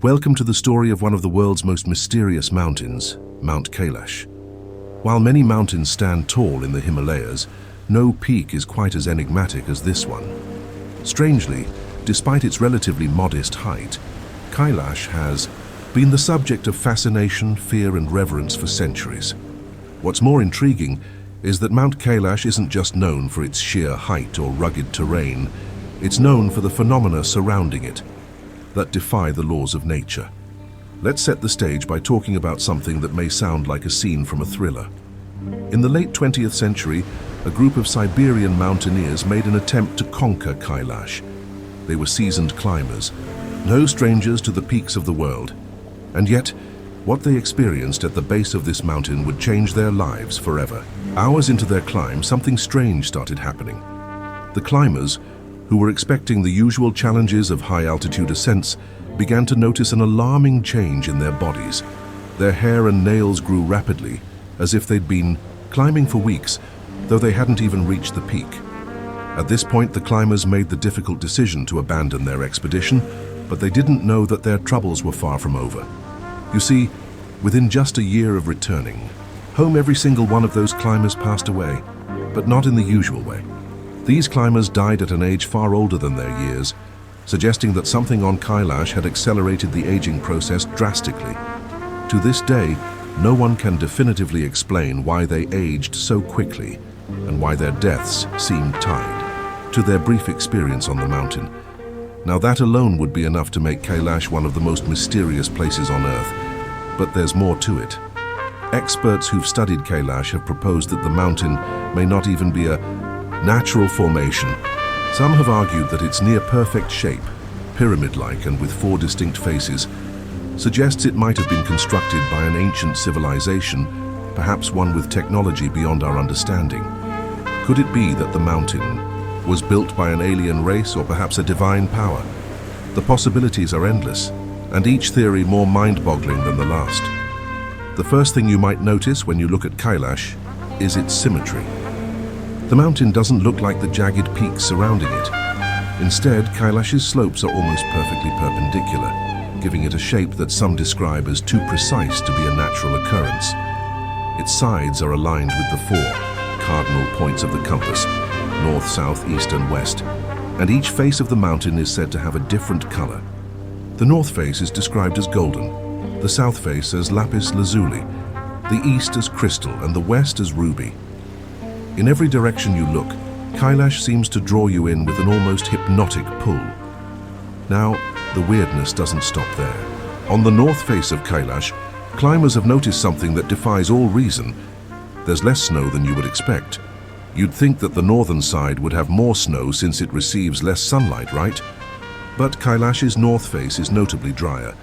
Welcome to the story of one of the world's most mysterious mountains, Mount Kailash. While many mountains stand tall in the Himalayas, no peak is quite as enigmatic as this one. Strangely, despite its relatively modest height, Kailash has been the subject of fascination, fear, and reverence for centuries. What's more intriguing is that Mount Kailash isn't just known for its sheer height or rugged terrain, it's known for the phenomena surrounding it that defy the laws of nature. Let's set the stage by talking about something that may sound like a scene from a thriller. In the late 20th century, a group of Siberian mountaineers made an attempt to conquer Kailash. They were seasoned climbers, no strangers to the peaks of the world. And yet, what they experienced at the base of this mountain would change their lives forever. Hours into their climb, something strange started happening. The climbers, who were expecting the usual challenges of high-altitude ascents, began to notice an alarming change in their bodies. Their hair and nails grew rapidly, as if they'd been climbing for weeks, though they hadn't even reached the peak. At this point, the climbers made the difficult decision to abandon their expedition, but they didn't know that their troubles were far from over. You see, within just a year of returning home, every single one of those climbers passed away, but not in the usual way. These climbers died at an age far older than their years, suggesting that something on Kailash had accelerated the aging process drastically. To this day, no one can definitively explain why they aged so quickly and why their deaths seemed tied to their brief experience on the mountain. Now that alone would be enough to make Kailash one of the most mysterious places on Earth, but there's more to it. Experts who've studied Kailash have proposed that the mountain may not even be a natural formation. Some have argued that its near-perfect shape, pyramid-like and with 4 distinct faces, suggests it might have been constructed by an ancient civilization, perhaps one with technology beyond our understanding. Could it be that the mountain was built by an alien race or perhaps a divine power? The possibilities are endless, and each theory more mind-boggling than the last. The first thing you might notice when you look at Kailash is its symmetry. The mountain doesn't look like the jagged peaks surrounding it. Instead, Kailash's slopes are almost perfectly perpendicular, giving it a shape that some describe as too precise to be a natural occurrence. Its sides are aligned with the 4 cardinal points of the compass, north, south, east, and west, and each face of the mountain is said to have a different color. The north face is described as golden, the south face as lapis lazuli, the east as crystal, and the west as ruby. In every direction you look, Kailash seems to draw you in with an almost hypnotic pull. Now, the weirdness doesn't stop there. On the north face of Kailash, climbers have noticed something that defies all reason. There's less snow than you would expect. You'd think that the northern side would have more snow since it receives less sunlight, right? But Kailash's north face is notably drier,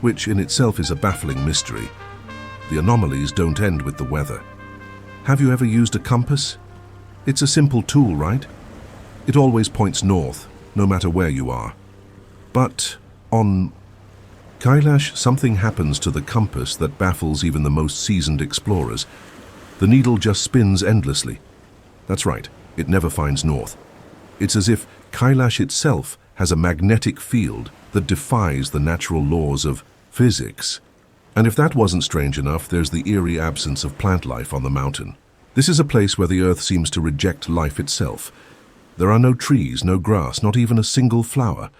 which in itself is a baffling mystery. The anomalies don't end with the weather. Have you ever used a compass? It's a simple tool, right? It always points north, no matter where you are. But on Kailash, something happens to the compass that baffles even the most seasoned explorers. The needle just spins endlessly. That's right, it never finds north. It's as if Kailash itself has a magnetic field that defies the natural laws of physics. And if that wasn't strange enough, there's the eerie absence of plant life on the mountain. This is a place where the Earth seems to reject life itself. There are no trees, no grass, not even a single flower.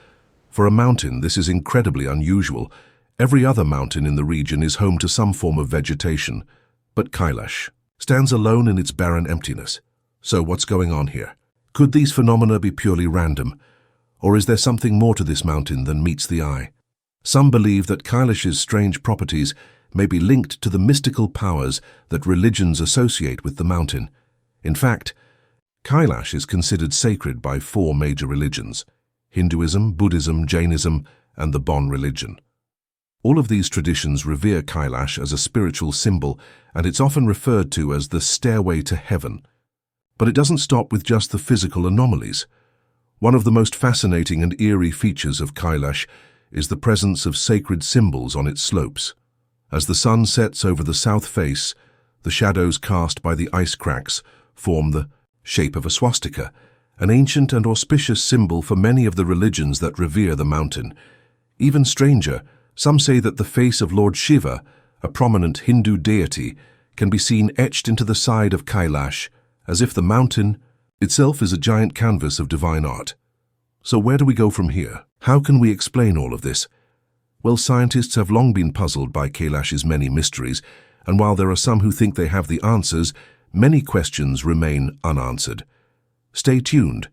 For a mountain, this is incredibly unusual. Every other mountain in the region is home to some form of vegetation, but Kailash stands alone in its barren emptiness. So what's going on here? Could these phenomena be purely random? Or is there something more to this mountain than meets the eye? Some believe that Kailash's strange properties may be linked to the mystical powers that religions associate with the mountain. In fact, Kailash is considered sacred by 4 major religions: Hinduism, Buddhism, Jainism, and the Bon religion. All of these traditions revere Kailash as a spiritual symbol, and it's often referred to as the Stairway to Heaven. But it doesn't stop with just the physical anomalies. One of the most fascinating and eerie features of Kailash is the presence of sacred symbols on its slopes. As the sun sets over the south face, the shadows cast by the ice cracks form the shape of a swastika, an ancient and auspicious symbol for many of the religions that revere the mountain. Even stranger, Some say that the face of Lord Shiva, a prominent Hindu deity, can be seen etched into the side of Kailash, as if the mountain itself is a giant canvas of divine art. So where do we go from here? How can we explain all of this? Well, scientists have long been puzzled by Kailash's many mysteries, and while there are some who think they have the answers, many questions remain unanswered. Stay tuned,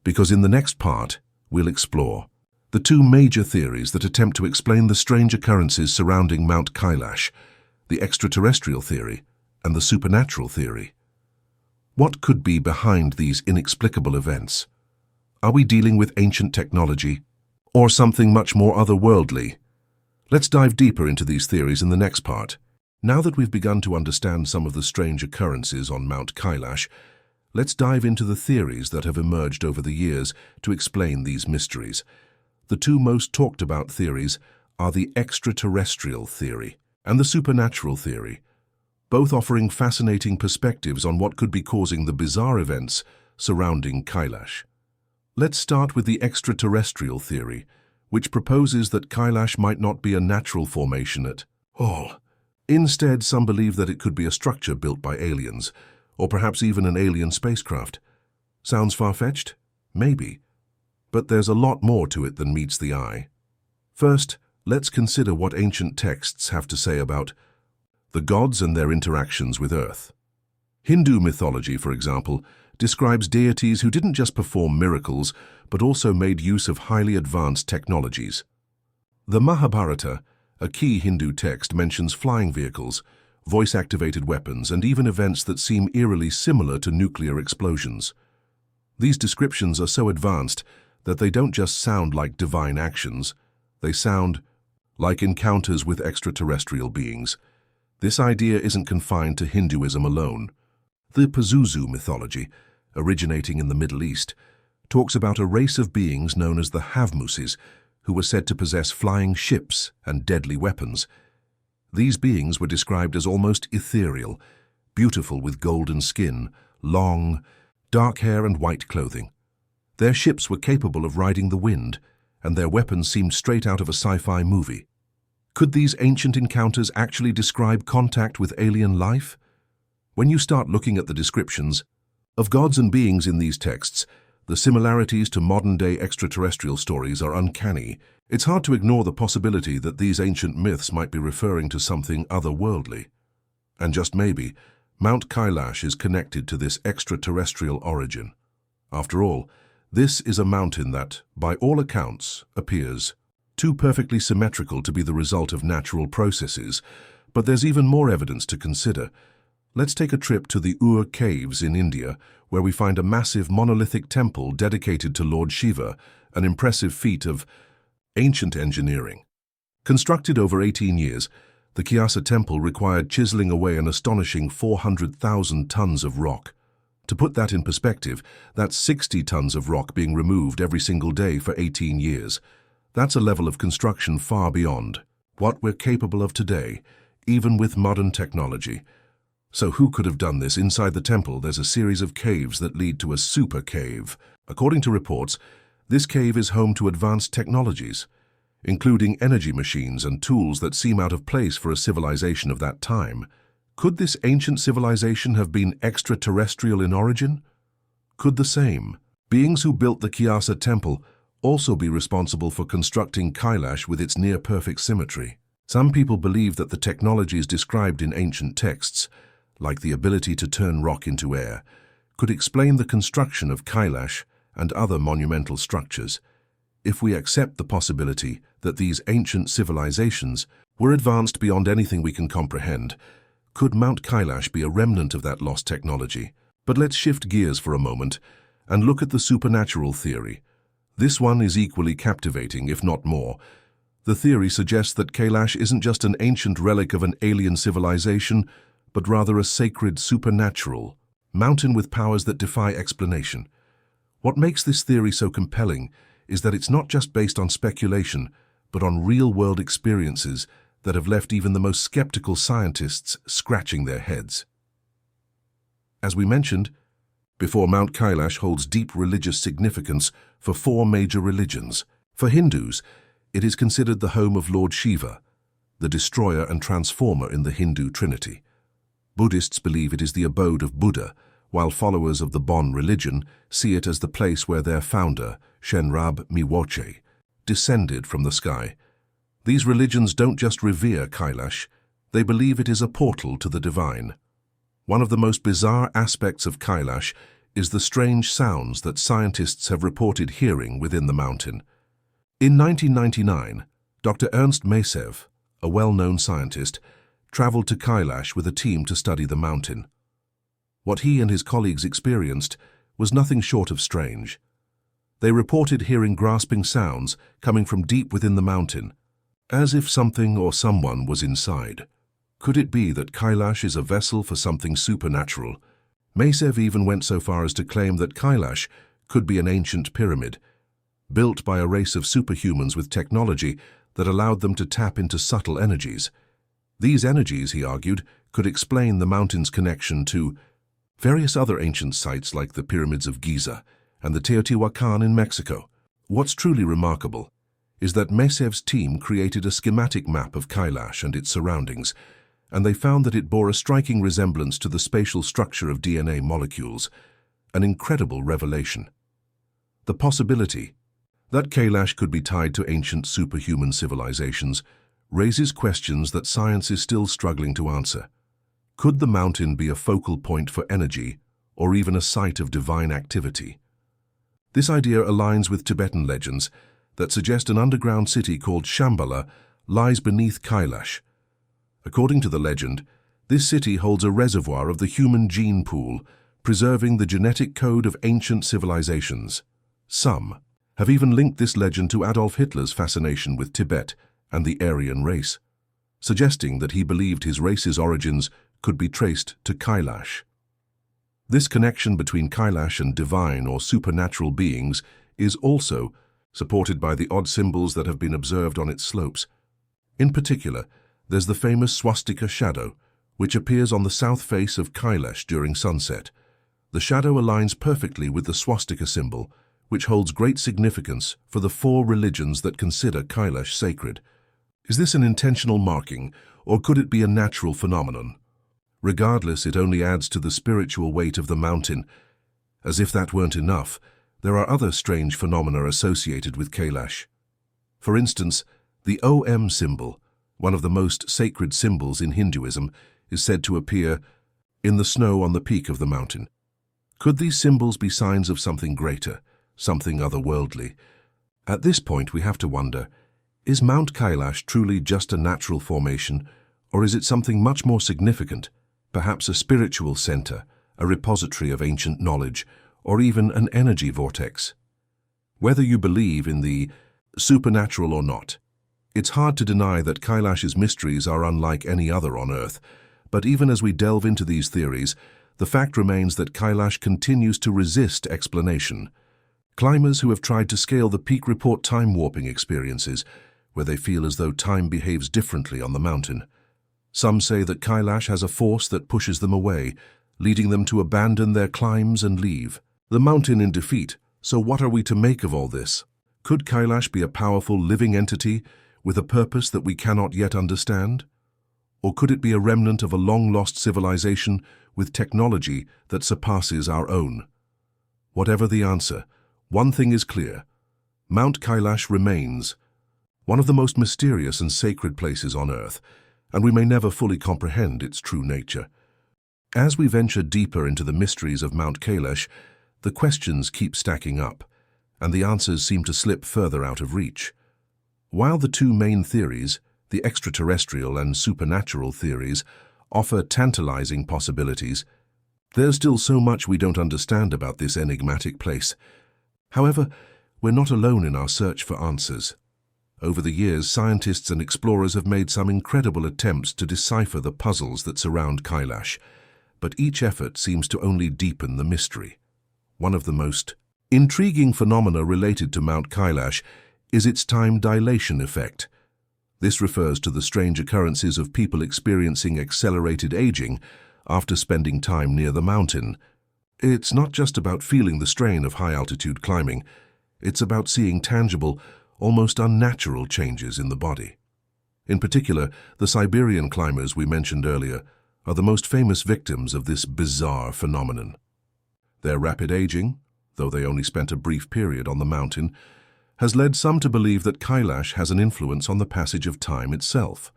because in the next part, we'll explore the two major theories that attempt to explain the strange occurrences surrounding Mount Kailash, the extraterrestrial theory and the supernatural theory. What could be behind these inexplicable events? Are we dealing with ancient technology, or something much more otherworldly? Let's dive deeper into these theories in the next part. Now that we've begun to understand some of the strange occurrences on Mount Kailash, let's dive into the theories that have emerged over the years to explain these mysteries. The two most talked about theories are the extraterrestrial theory and the supernatural theory, both offering fascinating perspectives on what could be causing the bizarre events surrounding Kailash. Let's start with the extraterrestrial theory, which proposes that Kailash might not be a natural formation at all. Instead, some believe that it could be a structure built by aliens, or perhaps even an alien spacecraft. Sounds far-fetched? Maybe. But there's a lot more to it than meets the eye. First, let's consider what ancient texts have to say about the gods and their interactions with Earth. Hindu mythology, for example, describes deities who didn't just perform miracles, but also made use of highly advanced technologies. The Mahabharata, a key Hindu text, mentions flying vehicles, voice-activated weapons, and even events that seem eerily similar to nuclear explosions. These descriptions are so advanced that they don't just sound like divine actions, they sound like encounters with extraterrestrial beings. This idea isn't confined to Hinduism alone. The Pazuzu mythology, originating in the Middle East, talks about a race of beings known as the Havmuses, who were said to possess flying ships and deadly weapons. These beings were described as almost ethereal, beautiful with golden skin, long, dark hair and white clothing. Their ships were capable of riding the wind, and their weapons seemed straight out of a sci-fi movie. Could these ancient encounters actually describe contact with alien life? When you start looking at the descriptions of gods and beings in these texts, the similarities to modern-day extraterrestrial stories are uncanny. It's hard to ignore the possibility that these ancient myths might be referring to something otherworldly. And just maybe, Mount Kailash is connected to this extraterrestrial origin. After all, this is a mountain that, by all accounts, appears too perfectly symmetrical to be the result of natural processes, but there's even more evidence to consider. Let's take a trip to the Ur caves in India, where we find a massive monolithic temple dedicated to Lord Shiva, an impressive feat of ancient engineering. Constructed over 18 years, the Kailash temple required chiseling away an astonishing 400,000 tons of rock. To put that in perspective, that's 60 tons of rock being removed every single day for 18 years. That's a level of construction far beyond what we're capable of today, even with modern technology. So who could have done this? Inside the temple, there's a series of caves that lead to a super cave. According to reports, this cave is home to advanced technologies, including energy machines and tools that seem out of place for a civilization of that time. Could this ancient civilization have been extraterrestrial in origin? Could the same beings who built the Kailash temple also be responsible for constructing Kailash with its near-perfect symmetry? Some people believe that the technologies described in ancient texts, like the ability to turn rock into air, could explain the construction of Kailash and other monumental structures. If we accept the possibility that these ancient civilizations were advanced beyond anything we can comprehend, could Mount Kailash be a remnant of that lost technology? But let's shift gears for a moment and look at the supernatural theory. This one is equally captivating, if not more. The theory suggests that Kailash isn't just an ancient relic of an alien civilization, but rather a sacred supernatural mountain with powers that defy explanation. What makes this theory so compelling is that it's not just based on speculation, but on real-world experiences that have left even the most skeptical scientists scratching their heads. As we mentioned before, Mount Kailash holds deep religious significance for four major religions. For Hindus, It is considered the home of Lord Shiva, the destroyer and transformer in the Hindu trinity. Buddhists believe it is the abode of Buddha, while followers of the Bon religion see it as the place where their founder, Shenrab Miwoche, descended from the sky. These religions don't just revere Kailash, they believe it is a portal to the divine. One of the most bizarre aspects of Kailash is the strange sounds that scientists have reported hearing within the mountain. In 1999, Dr. Ernst Maysev, a well-known scientist, traveled to Kailash with a team to study the mountain. What he and his colleagues experienced was nothing short of strange. They reported hearing grasping sounds coming from deep within the mountain, as if something or someone was inside. Could it be that Kailash is a vessel for something supernatural? Maysev even went so far as to claim that Kailash could be an ancient pyramid, built by a race of superhumans with technology that allowed them to tap into subtle energies. These energies, he argued, could explain the mountain's connection to various other ancient sites like the pyramids of Giza and the Teotihuacan in Mexico. What's truly remarkable is that Maysev's team created a schematic map of Kailash and its surroundings, and they found that it bore a striking resemblance to the spatial structure of DNA molecules, an incredible revelation. The possibility that Kailash could be tied to ancient superhuman civilizations raises questions that science is still struggling to answer. Could the mountain be a focal point for energy, or even a site of divine activity? This idea aligns with Tibetan legends that suggest an underground city called Shambhala lies beneath Kailash. According to the legend, this city holds a reservoir of the human gene pool, preserving the genetic code of ancient civilizations. Some have even linked this legend to Adolf Hitler's fascination with Tibet and the Aryan race, suggesting that he believed his race's origins could be traced to Kailash. This connection between Kailash and divine or supernatural beings is also supported by the odd symbols that have been observed on its slopes. In particular, there's the famous swastika shadow, which appears on the south face of Kailash during sunset. The shadow aligns perfectly with the swastika symbol, which holds great significance for the 4 religions that consider Kailash sacred. Is this an intentional marking, or could it be a natural phenomenon? Regardless, it only adds to the spiritual weight of the mountain. As if that weren't enough, there are other strange phenomena associated with Kailash. For instance, the Om symbol, one of the most sacred symbols in Hinduism, is said to appear in the snow on the peak of the mountain. Could these symbols be signs of something greater, something otherworldly? At this point, we have to wonder, is Mount Kailash truly just a natural formation, or is it something much more significant, perhaps a spiritual center, a repository of ancient knowledge, or even an energy vortex? Whether you believe in the supernatural or not, it's hard to deny that Kailash's mysteries are unlike any other on Earth. But even as we delve into these theories, the fact remains that Kailash continues to resist explanation. Climbers who have tried to scale the peak report time-warping experiences, where they feel as though time behaves differently on the mountain. Some say that Kailash has a force that pushes them away, leading them to abandon their climbs and leave. The mountain in defeat, so what are we to make of all this? Could Kailash be a powerful living entity with a purpose that we cannot yet understand? Or could it be a remnant of a long-lost civilization with technology that surpasses our own? Whatever the answer, one thing is clear. Mount Kailash remains one of the most mysterious and sacred places on Earth, and we may never fully comprehend its true nature. As we venture deeper into the mysteries of Mount Kailash, the questions keep stacking up, and the answers seem to slip further out of reach. While the 2 main theories, the extraterrestrial and supernatural theories, offer tantalizing possibilities, there's still so much we don't understand about this enigmatic place. However, we're not alone in our search for answers. Over the years, scientists and explorers have made some incredible attempts to decipher the puzzles that surround Kailash, but each effort seems to only deepen the mystery. One of the most intriguing phenomena related to Mount Kailash is its time dilation effect. This refers to the strange occurrences of people experiencing accelerated aging after spending time near the mountain. It's not just about feeling the strain of high-altitude climbing. It's about seeing tangible, almost unnatural changes in the body. In particular, the Siberian climbers we mentioned earlier are the most famous victims of this bizarre phenomenon. Their rapid aging, though they only spent a brief period on the mountain, has led some to believe that Kailash has an influence on the passage of time itself.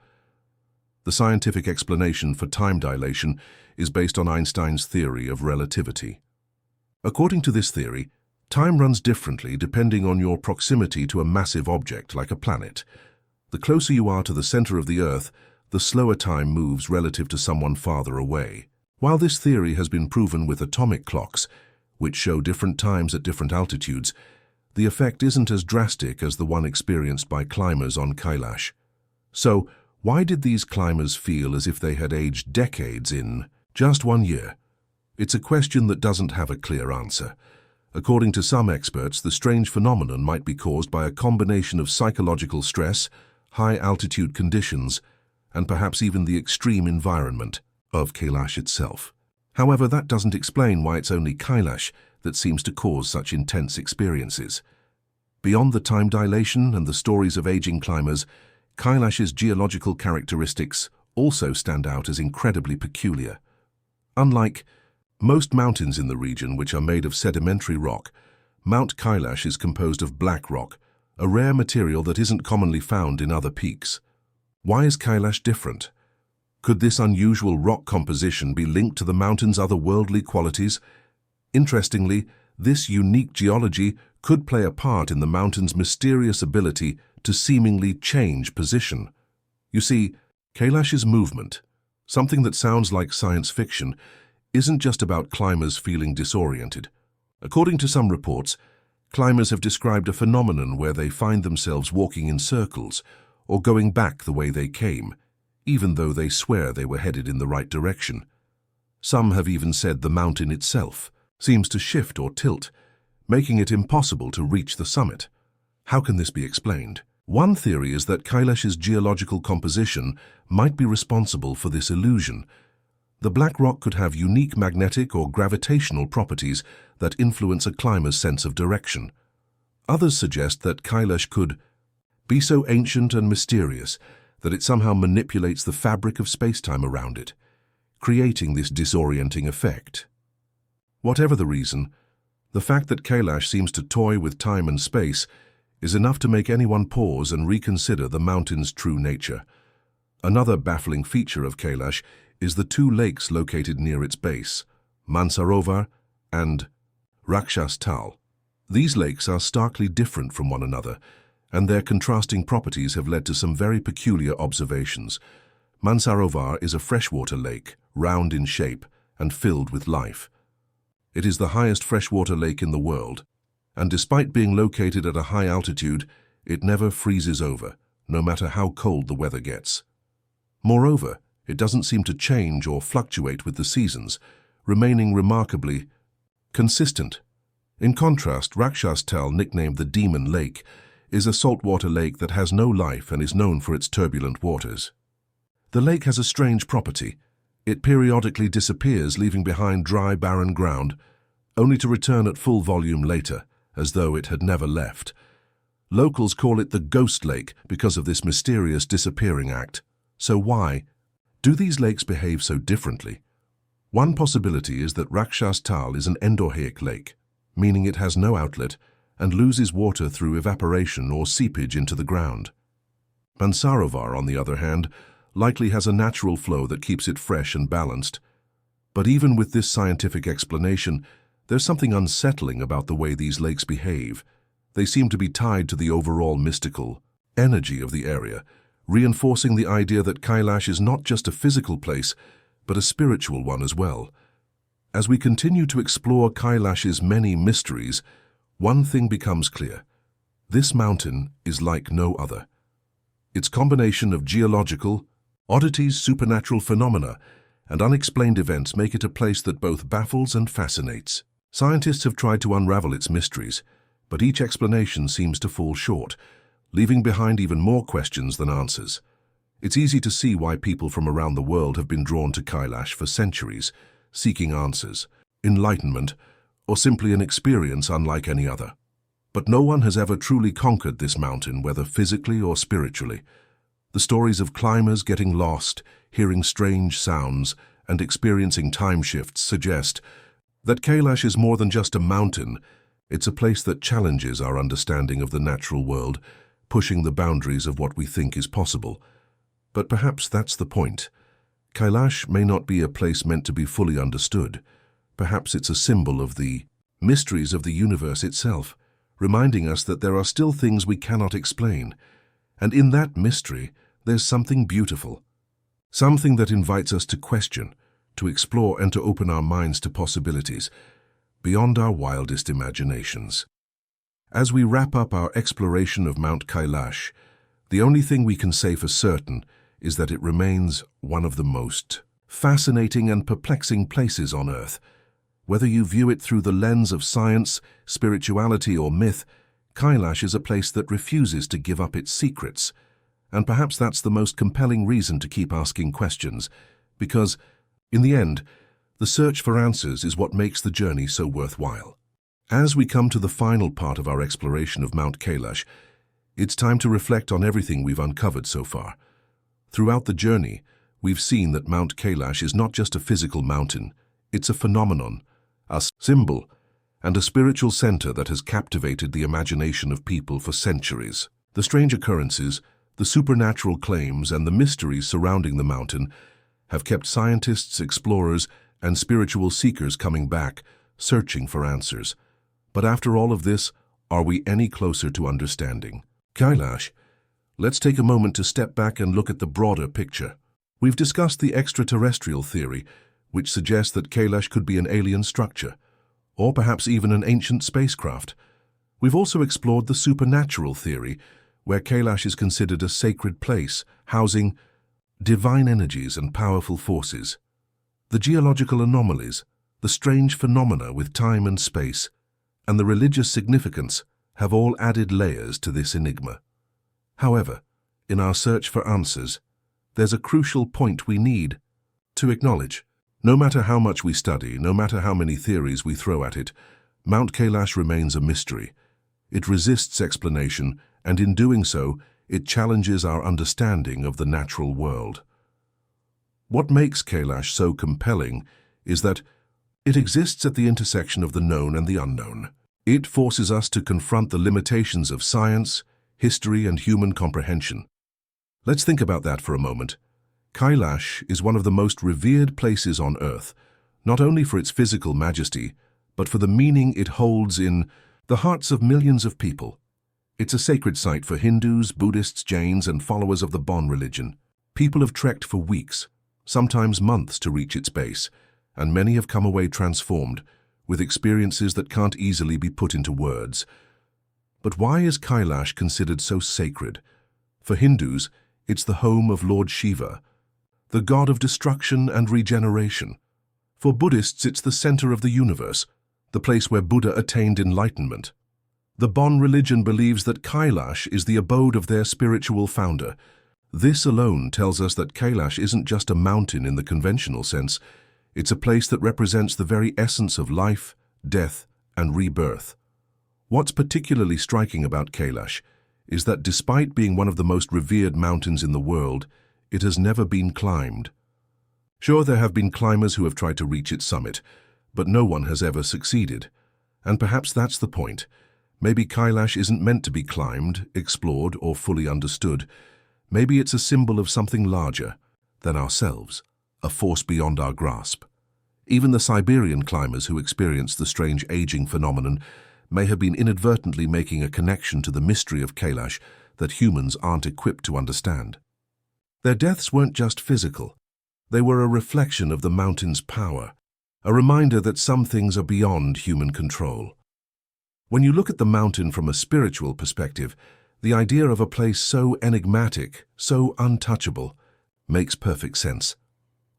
The scientific explanation for time dilation is based on Einstein's theory of relativity. According to this theory, time runs differently depending on your proximity to a massive object like a planet. The closer you are to the center of the Earth, the slower time moves relative to someone farther away. While this theory has been proven with atomic clocks, which show different times at different altitudes, the effect isn't as drastic as the one experienced by climbers on Kailash. So, why did these climbers feel as if they had aged decades in just 1 year? It's a question that doesn't have a clear answer. According to some experts, the strange phenomenon might be caused by a combination of psychological stress, high-altitude conditions, and perhaps even the extreme environment of Kailash itself. However, that doesn't explain why it's only Kailash that seems to cause such intense experiences. Beyond the time dilation and the stories of aging climbers, Kailash's geological characteristics also stand out as incredibly peculiar. Unlike most mountains in the region, which are made of sedimentary rock, Mount Kailash is composed of black rock, a rare material that isn't commonly found in other peaks. Why is Kailash different? Could this unusual rock composition be linked to the mountain's otherworldly qualities? Interestingly, this unique geology could play a part in the mountain's mysterious ability to seemingly change position. You see, Kailash's movement, something that sounds like science fiction, isn't just about climbers feeling disoriented. According to some reports, climbers have described a phenomenon where they find themselves walking in circles or going back the way they came, even though they swear they were headed in the right direction. Some have even said the mountain itself seems to shift or tilt, making it impossible to reach the summit. How can this be explained? One theory is that Kailash's geological composition might be responsible for this illusion. The black rock could have unique magnetic or gravitational properties that influence a climber's sense of direction. Others suggest that Kailash could be so ancient and mysterious that it somehow manipulates the fabric of space-time around it, creating this disorienting effect. Whatever the reason, the fact that Kailash seems to toy with time and space is enough to make anyone pause and reconsider the mountain's true nature. Another baffling feature of Kailash is the two lakes located near its base, Mansarovar and Rakshas Tal. These lakes are starkly different from one another, and their contrasting properties have led to some very peculiar observations. Mansarovar is a freshwater lake, round in shape and filled with life. It is the highest freshwater lake in the world, and despite being located at a high altitude, it never freezes over, no matter how cold the weather gets. Moreover, it doesn't seem to change or fluctuate with the seasons, remaining remarkably consistent. In contrast, Rakshas Tal, nicknamed the Demon Lake, is a saltwater lake that has no life and is known for its turbulent waters. The lake has a strange property. It periodically disappears, leaving behind dry, barren ground, only to return at full volume later, as though it had never left. Locals call it the Ghost Lake because of this mysterious disappearing act. So why do these lakes behave so differently? One possibility is that Rakshas Tal is an endorheic lake, meaning it has no outlet and loses water through evaporation or seepage into the ground. Mansarovar, on the other hand, likely has a natural flow that keeps it fresh and balanced. But even with this scientific explanation, there's something unsettling about the way these lakes behave. They seem to be tied to the overall mystical energy of the area, reinforcing the idea that Kailash is not just a physical place, but a spiritual one as well. As we continue to explore Kailash's many mysteries, one thing becomes clear. This mountain is like no other. Its combination of geological oddities, supernatural phenomena, and unexplained events make it a place that both baffles and fascinates. Scientists have tried to unravel its mysteries, but each explanation seems to fall short, leaving behind even more questions than answers. It's easy to see why people from around the world have been drawn to Kailash for centuries, seeking answers, enlightenment, or simply an experience unlike any other. But no one has ever truly conquered this mountain, whether physically or spiritually. The stories of climbers getting lost, hearing strange sounds, and experiencing time shifts suggest that Kailash is more than just a mountain. It's a place that challenges our understanding of the natural world, pushing the boundaries of what we think is possible. But perhaps that's the point. Kailash may not be a place meant to be fully understood. Perhaps it's a symbol of the mysteries of the universe itself, reminding us that there are still things we cannot explain. And in that mystery, there's something beautiful. Something that invites us to question, to explore, and to open our minds to possibilities beyond our wildest imaginations. As we wrap up our exploration of Mount Kailash, the only thing we can say for certain is that it remains one of the most fascinating and perplexing places on Earth. Whether you view it through the lens of science, spirituality, or myth, Kailash is a place that refuses to give up its secrets. And perhaps that's the most compelling reason to keep asking questions, because, in the end, the search for answers is what makes the journey so worthwhile. As we come to the final part of our exploration of Mount Kailash, it's time to reflect on everything we've uncovered so far. Throughout the journey, we've seen that Mount Kailash is not just a physical mountain, it's a phenomenon, a symbol, and a spiritual center that has captivated the imagination of people for centuries. The strange occurrences, the supernatural claims, and the mysteries surrounding the mountain have kept scientists, explorers, and spiritual seekers coming back, searching for answers. But after all of this, are we any closer to understanding Kailash? Let's take a moment to step back and look at the broader picture. We've discussed the extraterrestrial theory, which suggests that Kailash could be an alien structure, or perhaps even an ancient spacecraft. We've also explored the supernatural theory, where Kailash is considered a sacred place, housing divine energies and powerful forces. The geological anomalies, the strange phenomena with time and space, and the religious significance have all added layers to this enigma. However, in our search for answers, there's a crucial point we need to acknowledge. No matter how much we study, no matter how many theories we throw at it, Mount Kailash remains a mystery. It resists explanation, and in doing so, it challenges our understanding of the natural world. What makes Kailash so compelling is that it exists at the intersection of the known and the unknown. It forces us to confront the limitations of science, history, and human comprehension. Let's think about that for a moment. Kailash is one of the most revered places on Earth, not only for its physical majesty, but for the meaning it holds in the hearts of millions of people. It's a sacred site for Hindus, Buddhists, Jains, and followers of the Bon religion. People have trekked for weeks, sometimes months, to reach its base, and many have come away transformed, with experiences that can't easily be put into words. But why is Kailash considered so sacred? For Hindus, it's the home of Lord Shiva, the god of destruction and regeneration. For Buddhists, it's the center of the universe, the place where Buddha attained enlightenment. The Bon religion believes that Kailash is the abode of their spiritual founder. This alone tells us that Kailash isn't just a mountain in the conventional sense. It's a place that represents the very essence of life, death, and rebirth. What's particularly striking about Kailash is that despite being one of the most revered mountains in the world, it has never been climbed. Sure, there have been climbers who have tried to reach its summit, but no one has ever succeeded. And perhaps that's the point. Maybe Kailash isn't meant to be climbed, explored, or fully understood. Maybe it's a symbol of something larger than ourselves, a force beyond our grasp. Even the Siberian climbers who experienced the strange aging phenomenon may have been inadvertently making a connection to the mystery of Kailash that humans aren't equipped to understand. Their deaths weren't just physical. They were a reflection of the mountain's power, a reminder that some things are beyond human control. When you look at the mountain from a spiritual perspective, the idea of a place so enigmatic, so untouchable, makes perfect sense.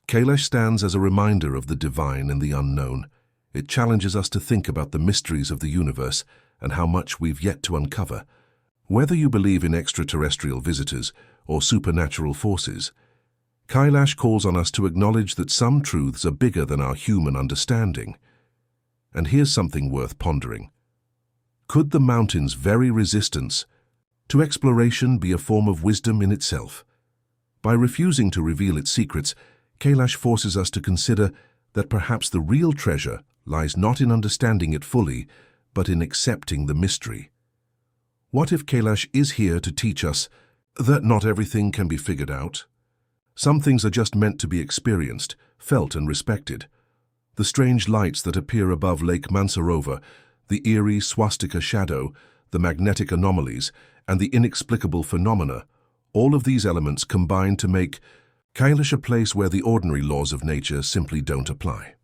Kailash stands as a reminder of the divine and the unknown. It challenges us to think about the mysteries of the universe and how much we've yet to uncover. Whether you believe in extraterrestrial visitors or supernatural forces, Kailash calls on us to acknowledge that some truths are bigger than our human understanding. And here's something worth pondering. Could the mountain's very resistance to exploration be a form of wisdom in itself? By refusing to reveal its secrets, Kailash forces us to consider that perhaps the real treasure lies not in understanding it fully, but in accepting the mystery. What if Kailash is here to teach us that not everything can be figured out? Some things are just meant to be experienced, felt and respected. The strange lights that appear above Lake Mansarovar, the eerie swastika shadow, the magnetic anomalies, and the inexplicable phenomena, all of these elements combine to make Kailash a place where the ordinary laws of nature simply don't apply.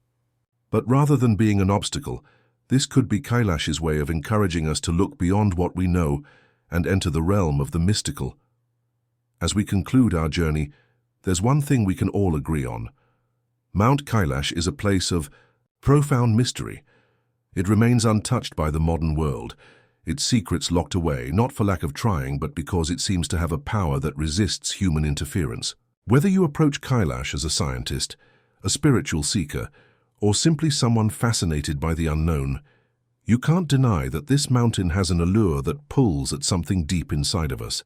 But rather than being an obstacle, this could be Kailash's way of encouraging us to look beyond what we know and enter the realm of the mystical. As we conclude our journey, there's one thing we can all agree on. Mount Kailash is a place of profound mystery. It remains untouched by the modern world, its secrets locked away, not for lack of trying, but because it seems to have a power that resists human interference. Whether you approach Kailash as a scientist, a spiritual seeker, or simply someone fascinated by the unknown, you can't deny that this mountain has an allure that pulls at something deep inside of us.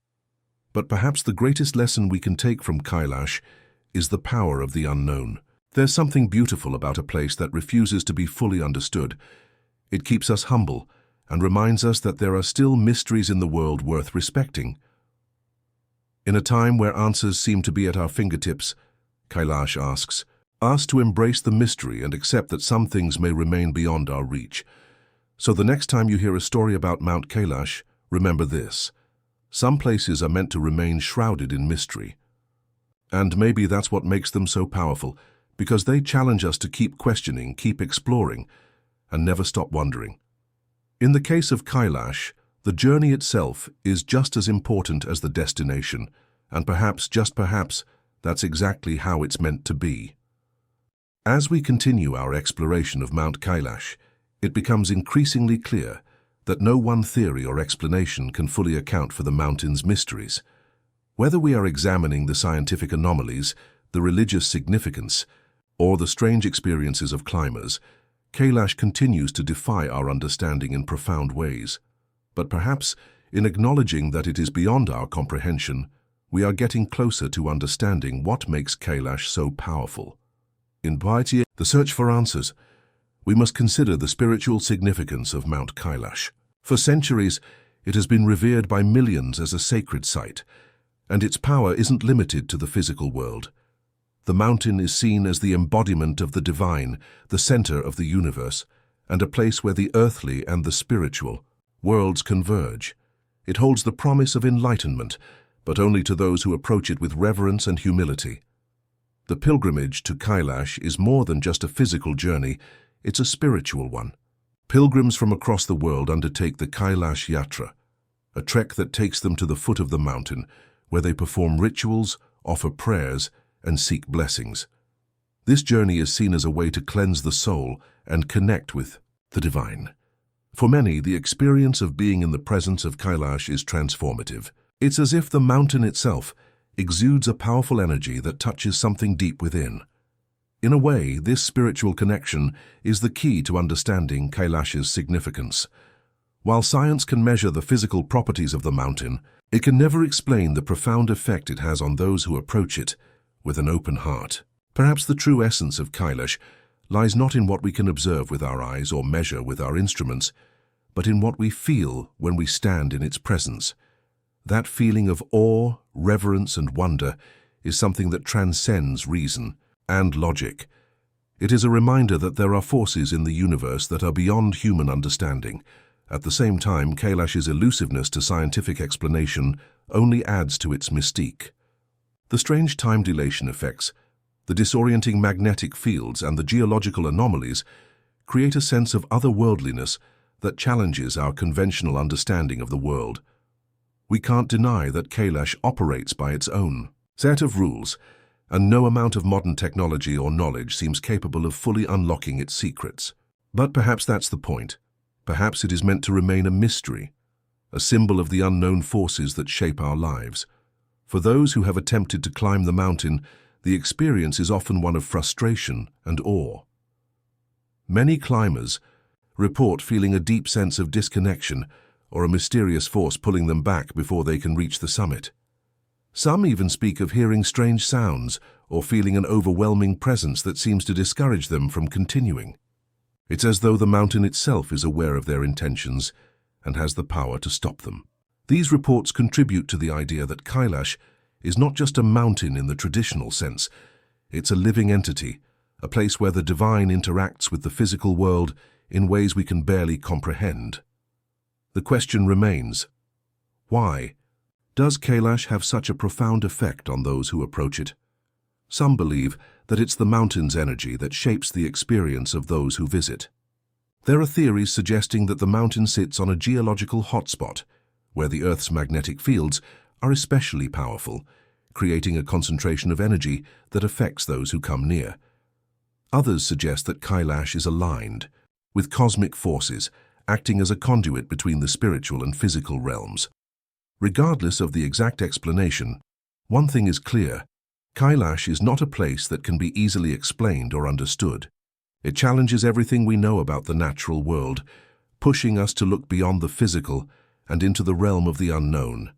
But perhaps the greatest lesson we can take from Kailash is the power of the unknown. There's something beautiful about a place that refuses to be fully understood. It keeps us humble and reminds us that there are still mysteries in the world worth respecting. In a time where answers seem to be at our fingertips, Kailash asks us to embrace the mystery and accept that some things may remain beyond our reach. So the next time you hear a story about Mount Kailash, remember this: some places are meant to remain shrouded in mystery. And maybe that's what makes them so powerful, because they challenge us to keep questioning, keep exploring, and never stop wondering. In the case of Kailash, the journey itself is just as important as the destination, and perhaps, just perhaps, that's exactly how it's meant to be. As we continue our exploration of Mount Kailash, it becomes increasingly clear that no one theory or explanation can fully account for the mountain's mysteries. Whether we are examining the scientific anomalies, the religious significance, or the strange experiences of climbers, Kailash continues to defy our understanding in profound ways. But perhaps, in acknowledging that it is beyond our comprehension, we are getting closer to understanding what makes Kailash so powerful. In piety, the search for answers, we must consider the spiritual significance of Mount Kailash. For centuries, it has been revered by millions as a sacred site, and its power isn't limited to the physical world. The mountain is seen as the embodiment of the divine, the center of the universe, and a place where the earthly and the spiritual worlds converge. It holds the promise of enlightenment, but only to those who approach it with reverence and humility. The pilgrimage to Kailash is more than just a physical journey, it's a spiritual one. Pilgrims from across the world undertake the Kailash Yatra, a trek that takes them to the foot of the mountain, where they perform rituals, offer prayers, and seek blessings. This journey is seen as a way to cleanse the soul and connect with the divine. For many, the experience of being in the presence of Kailash is transformative. It's as if the mountain itself exudes a powerful energy that touches something deep within. In a way, this spiritual connection is the key to understanding Kailash's significance. While science can measure the physical properties of the mountain, it can never explain the profound effect it has on those who approach it with an open heart. Perhaps the true essence of Kailash lies not in what we can observe with our eyes or measure with our instruments, but in what we feel when we stand in its presence. That feeling of awe, reverence, and wonder is something that transcends reason and logic. It is a reminder that there are forces in the universe that are beyond human understanding. At the same time, Kailash's elusiveness to scientific explanation only adds to its mystique. The strange time dilation effects, the disorienting magnetic fields, and the geological anomalies create a sense of otherworldliness that challenges our conventional understanding of the world. We can't deny that Kailash operates by its own set of rules, and no amount of modern technology or knowledge seems capable of fully unlocking its secrets. But perhaps that's the point. Perhaps it is meant to remain a mystery, a symbol of the unknown forces that shape our lives. For those who have attempted to climb the mountain, the experience is often one of frustration and awe. Many climbers report feeling a deep sense of disconnection or a mysterious force pulling them back before they can reach the summit. Some even speak of hearing strange sounds or feeling an overwhelming presence that seems to discourage them from continuing. It's as though the mountain itself is aware of their intentions and has the power to stop them. These reports contribute to the idea that Kailash is not just a mountain in the traditional sense. It's a living entity, a place where the divine interacts with the physical world in ways we can barely comprehend. The question remains, why? Does Kailash have such a profound effect on those who approach it? Some believe that it's the mountain's energy that shapes the experience of those who visit. There are theories suggesting that the mountain sits on a geological hotspot, where the Earth's magnetic fields are especially powerful, creating a concentration of energy that affects those who come near. Others suggest that Kailash is aligned with cosmic forces, acting as a conduit between the spiritual and physical realms. Regardless of the exact explanation, one thing is clear: Kailash is not a place that can be easily explained or understood. It challenges everything we know about the natural world, pushing us to look beyond the physical and into the realm of the unknown.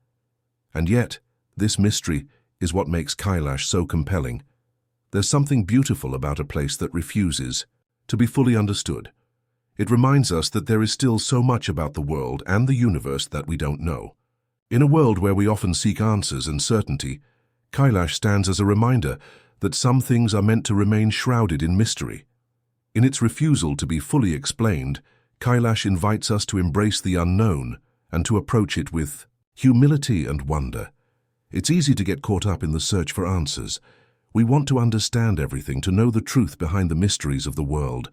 And yet, this mystery is what makes Kailash so compelling. There's something beautiful about a place that refuses to be fully understood. It reminds us that there is still so much about the world and the universe that we don't know. In a world where we often seek answers and certainty, Kailash stands as a reminder that some things are meant to remain shrouded in mystery. In its refusal to be fully explained, Kailash invites us to embrace the unknown and to approach it with humility and wonder. It's easy to get caught up in the search for answers. We want to understand everything, to know the truth behind the mysteries of the world.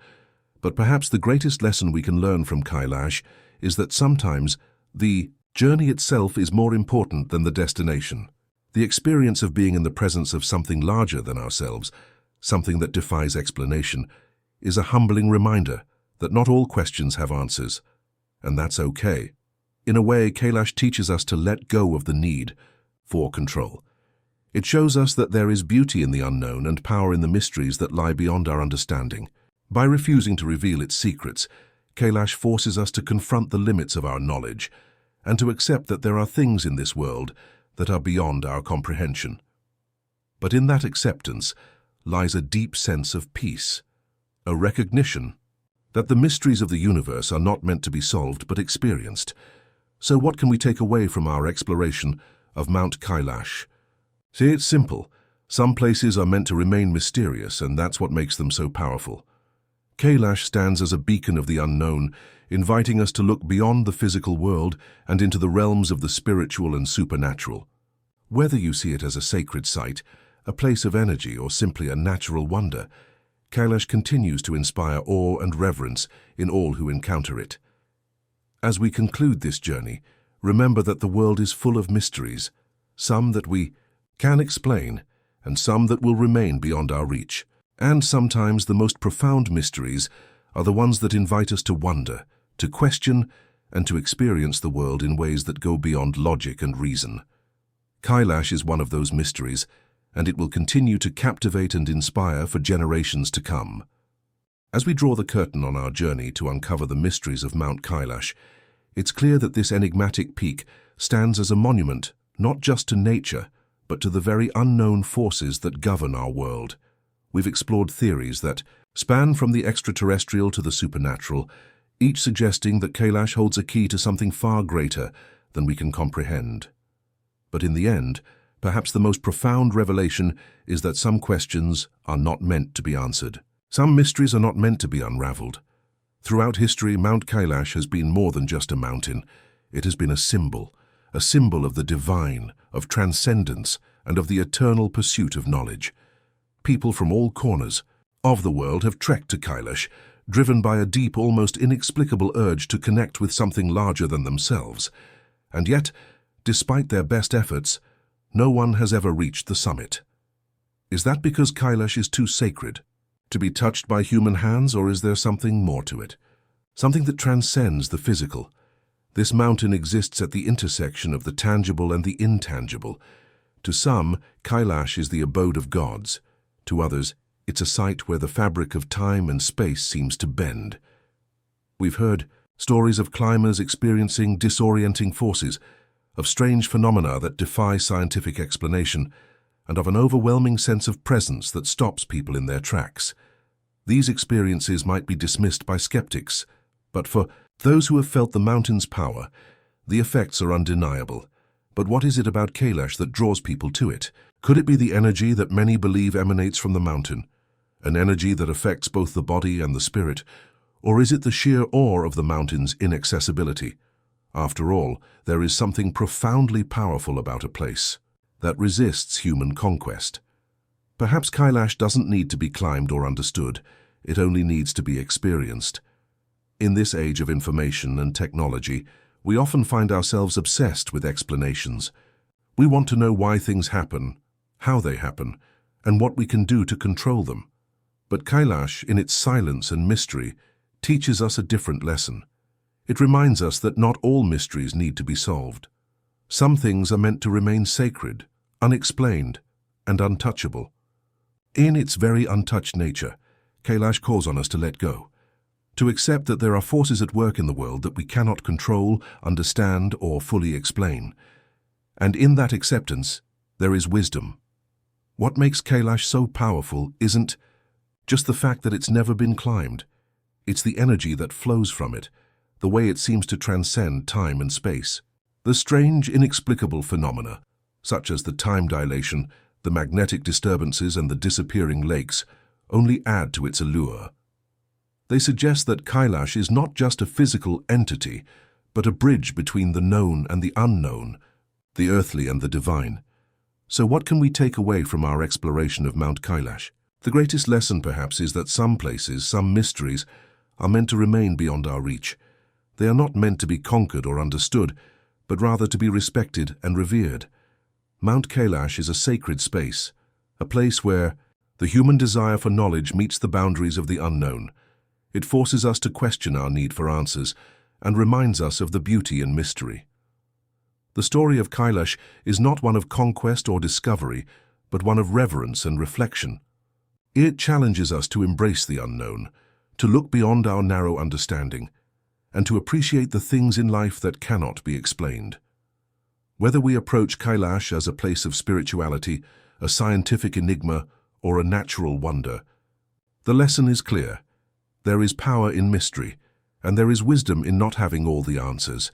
But perhaps the greatest lesson we can learn from Kailash is that sometimes the journey itself is more important than the destination. The experience of being in the presence of something larger than ourselves, something that defies explanation, is a humbling reminder that not all questions have answers, and that's okay. In a way, Kailash teaches us to let go of the need for control. It shows us that there is beauty in the unknown and power in the mysteries that lie beyond our understanding. By refusing to reveal its secrets, Kailash forces us to confront the limits of our knowledge and to accept that there are things in this world that are beyond our comprehension. But in that acceptance lies a deep sense of peace, a recognition that the mysteries of the universe are not meant to be solved but experienced. So what can we take away from our exploration of Mount Kailash? See, it's simple. Some places are meant to remain mysterious, and that's what makes them so powerful. Kailash stands as a beacon of the unknown, inviting us to look beyond the physical world and into the realms of the spiritual and supernatural. Whether you see it as a sacred site, a place of energy, or simply a natural wonder, Kailash continues to inspire awe and reverence in all who encounter it. As we conclude this journey, remember that the world is full of mysteries, some that we can explain and some that will remain beyond our reach. And sometimes the most profound mysteries are the ones that invite us to wonder, to question, and to experience the world in ways that go beyond logic and reason. Kailash is one of those mysteries, and it will continue to captivate and inspire for generations to come. As we draw the curtain on our journey to uncover the mysteries of Mount Kailash, it's clear that this enigmatic peak stands as a monument not just to nature, but to the very unknown forces that govern our world. We've explored theories that span from the extraterrestrial to the supernatural, each suggesting that Kailash holds a key to something far greater than we can comprehend. But in the end, perhaps the most profound revelation is that some questions are not meant to be answered. Some mysteries are not meant to be unraveled. Throughout history, Mount Kailash has been more than just a mountain. It has been a symbol of the divine, of transcendence, and of the eternal pursuit of knowledge. People from all corners of the world have trekked to Kailash, driven by a deep, almost inexplicable urge to connect with something larger than themselves. And yet, despite their best efforts, no one has ever reached the summit. Is that because Kailash is too sacred to be touched by human hands, or is there something more to it? Something that transcends the physical. This mountain exists at the intersection of the tangible and the intangible. To some, Kailash is the abode of gods. To others, it's a site where the fabric of time and space seems to bend. We've heard stories of climbers experiencing disorienting forces, of strange phenomena that defy scientific explanation, and of an overwhelming sense of presence that stops people in their tracks. These experiences might be dismissed by skeptics, but for those who have felt the mountain's power, the effects are undeniable. But what is it about Kailash that draws people to it? Could it be the energy that many believe emanates from the mountain, an energy that affects both the body and the spirit? Or is it the sheer awe of the mountain's inaccessibility? After all, there is something profoundly powerful about a place that resists human conquest. Perhaps Kailash doesn't need to be climbed or understood, it only needs to be experienced. In this age of information and technology, we often find ourselves obsessed with explanations. We want to know why things happen, how they happen, and what we can do to control them. But Kailash, in its silence and mystery, teaches us a different lesson. It reminds us that not all mysteries need to be solved. Some things are meant to remain sacred, unexplained, and untouchable. In its very untouched nature, Kailash calls on us to let go, to accept that there are forces at work in the world that we cannot control, understand, or fully explain. And in that acceptance, there is wisdom. What makes Kailash so powerful isn't just the fact that it's never been climbed. It's the energy that flows from it, the way it seems to transcend time and space. The strange, inexplicable phenomena, such as the time dilation, the magnetic disturbances, and the disappearing lakes, only add to its allure. They suggest that Kailash is not just a physical entity, but a bridge between the known and the unknown, the earthly and the divine. So what can we take away from our exploration of Mount Kailash? The greatest lesson, perhaps, is that some places, some mysteries, are meant to remain beyond our reach. They are not meant to be conquered or understood, but rather to be respected and revered. Mount Kailash is a sacred space, a place where the human desire for knowledge meets the boundaries of the unknown. It forces us to question our need for answers and reminds us of the beauty and mystery. The story of Kailash is not one of conquest or discovery, but one of reverence and reflection. It challenges us to embrace the unknown, to look beyond our narrow understanding, and to appreciate the things in life that cannot be explained. Whether we approach Kailash as a place of spirituality, a scientific enigma, or a natural wonder, the lesson is clear. There is power in mystery, and there is wisdom in not having all the answers.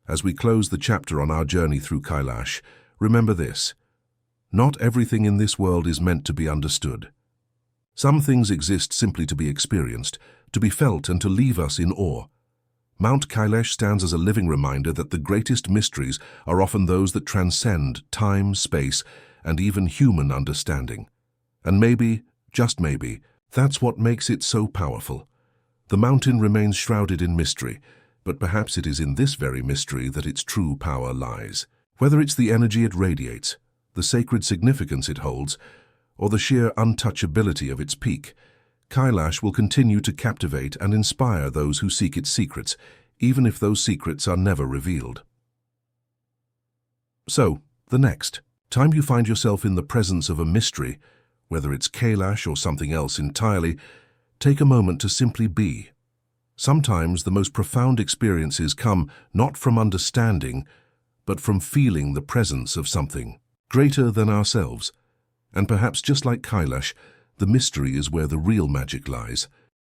As we close the chapter on our journey through Kailash, remember this: not everything in this world is meant to be understood. Some things exist simply to be experienced, to be felt, and to leave us in awe. Mount Kailash stands as a living reminder that the greatest mysteries are often those that transcend time, space, and even human understanding. And maybe, just maybe, that's what makes it so powerful. The mountain remains shrouded in mystery, but perhaps it is in this very mystery that its true power lies. Whether it's the energy it radiates, the sacred significance it holds, or the sheer untouchability of its peak, Kailash will continue to captivate and inspire those who seek its secrets, even if those secrets are never revealed. So, the next time you find yourself in the presence of a mystery, whether it's Kailash or something else entirely, take a moment to simply be. Sometimes the most profound experiences come not from understanding, but from feeling the presence of something greater than ourselves. And perhaps just like Kailash, the mystery is where the real magic lies.